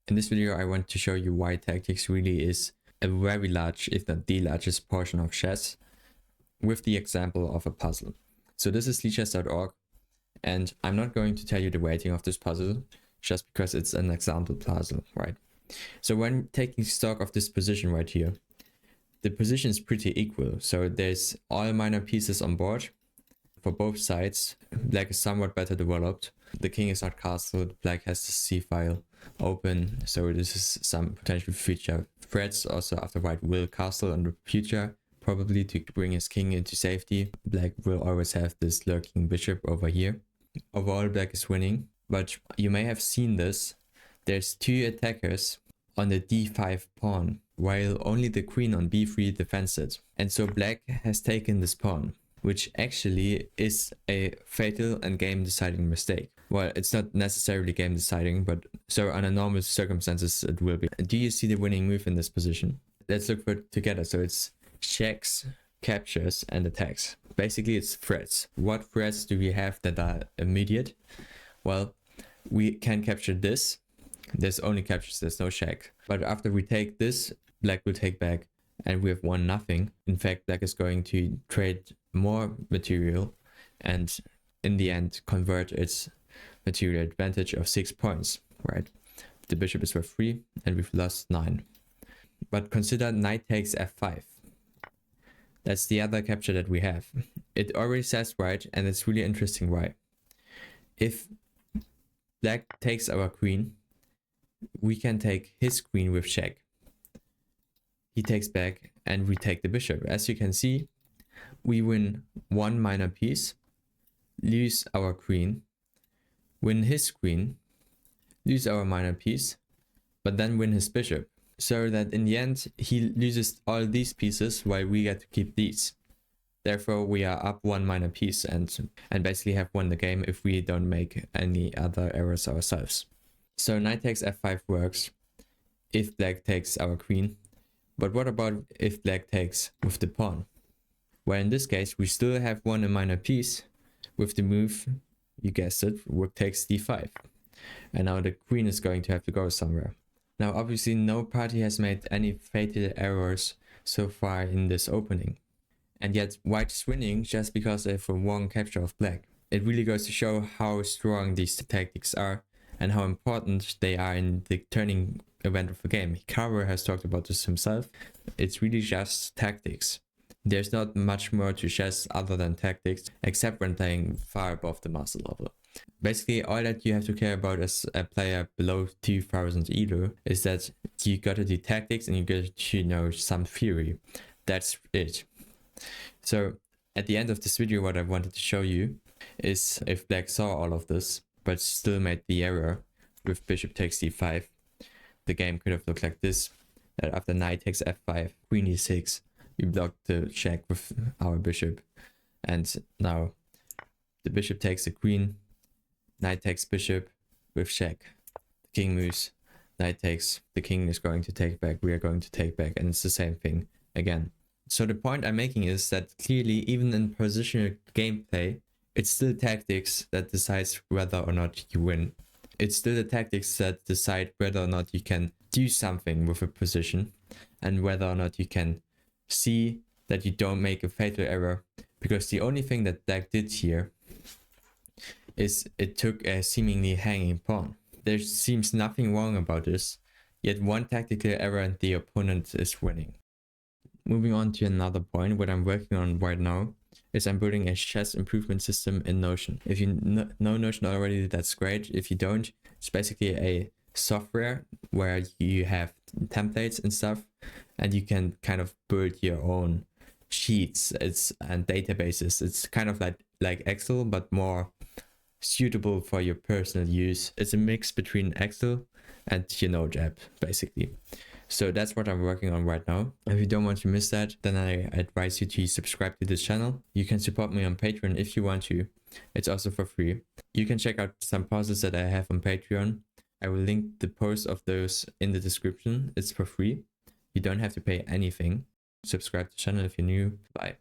In this video, I want to show you why tactics really is a very large, if not the largest portion of chess, with the example of a puzzle. So this is leechess.org, and I'm not going to tell you the weighting of this puzzle, just because it's an example puzzle, right? So when taking stock of this position right here, the position is pretty equal. So there's all minor pieces on board for both sides. Black is somewhat better developed. The king is not castled. Black has the c file open. So this is some potential future threats. Also, after white will castle in the future, probably to bring his king into safety. Black will always have this lurking bishop over here. Overall, black is winning. But you may have seen this. There's two attackers on the d5 pawn, while only the queen on b3 defends it. And so black has taken this pawn, which actually is a fatal and game deciding mistake. Well, it's not necessarily game deciding, but so under normal circumstances it will be. Do you see the winning move in this position? Let's look for it together. So it's checks, captures, and attacks. Basically it's threats. What threats do we have that are immediate? Well, we can capture this. There's only captures, there's no check. But after we take this, black will take back and we have won nothing. In fact, black is going to trade more material and in the end convert its material advantage of 6 points, right? The bishop is worth 3 and we've lost 9. But consider knight takes f5. That's the other capture that we have. It already says right, and it's really interesting why. If black takes our queen, we can take his queen with check. He takes back and we take the bishop. As you can see, we win one minor piece, lose our queen, win his queen, lose our minor piece, but then win his bishop. So that in the end, he loses all these pieces while we get to keep these. Therefore, we are up one minor piece and basically have won the game if we don't make any other errors ourselves. So knight takes f5 works if black takes our queen. But what about if black takes with the pawn? Well, in this case, we still have won a minor piece with the move, you guessed it, rook takes d5. And now the queen is going to have to go somewhere. Now, obviously, no party has made any fatal errors so far in this opening. And yet, white is winning just because they have a wrong capture of black. It really goes to show how strong these tactics are and how important they are in the turning event of the game. Hikaru has talked about this himself. It's really just tactics. There's not much more to chess other than tactics, except when playing far above the master level. Basically, all that you have to care about as a player below 2000 ELO is that you gotta do tactics and you got to know some theory. That's it. So at the end of this video, what I wanted to show you is if black saw all of this, but still made the error with bishop takes d5, the game could have looked like this. That after knight takes f5, queen e6, we block the check with our bishop. And now the bishop takes the queen, knight takes bishop with check. The king moves, knight takes, the king is going to take back, we are going to take back, and it's the same thing again. So the point I'm making is that clearly, even in positional gameplay, it's still tactics that decides whether or not you win. It's still the tactics that decide whether or not you can do something with a position and whether or not you can see that you don't make a fatal error. Because the only thing that black did here is it took a seemingly hanging pawn. There seems nothing wrong about this, yet one tactical error and the opponent is winning. Moving on to another point, what I'm working on right now is I'm building a chess improvement system in Notion. If you know Notion already, that's great. If you don't, it's basically a software where you have templates and stuff, and you can kind of build your own sheets and databases. It's kind of like Excel, but more suitable for your personal use. It's a mix between Excel and your Node app, basically. So that's what I'm working on right now. If you don't want to miss that, then I advise you to subscribe to this channel. You can support me on Patreon if you want to. It's also for free. You can check out some puzzles that I have on Patreon. I will link the post of those in the description. It's for free. You don't have to pay anything. Subscribe to the channel if you're new. Bye.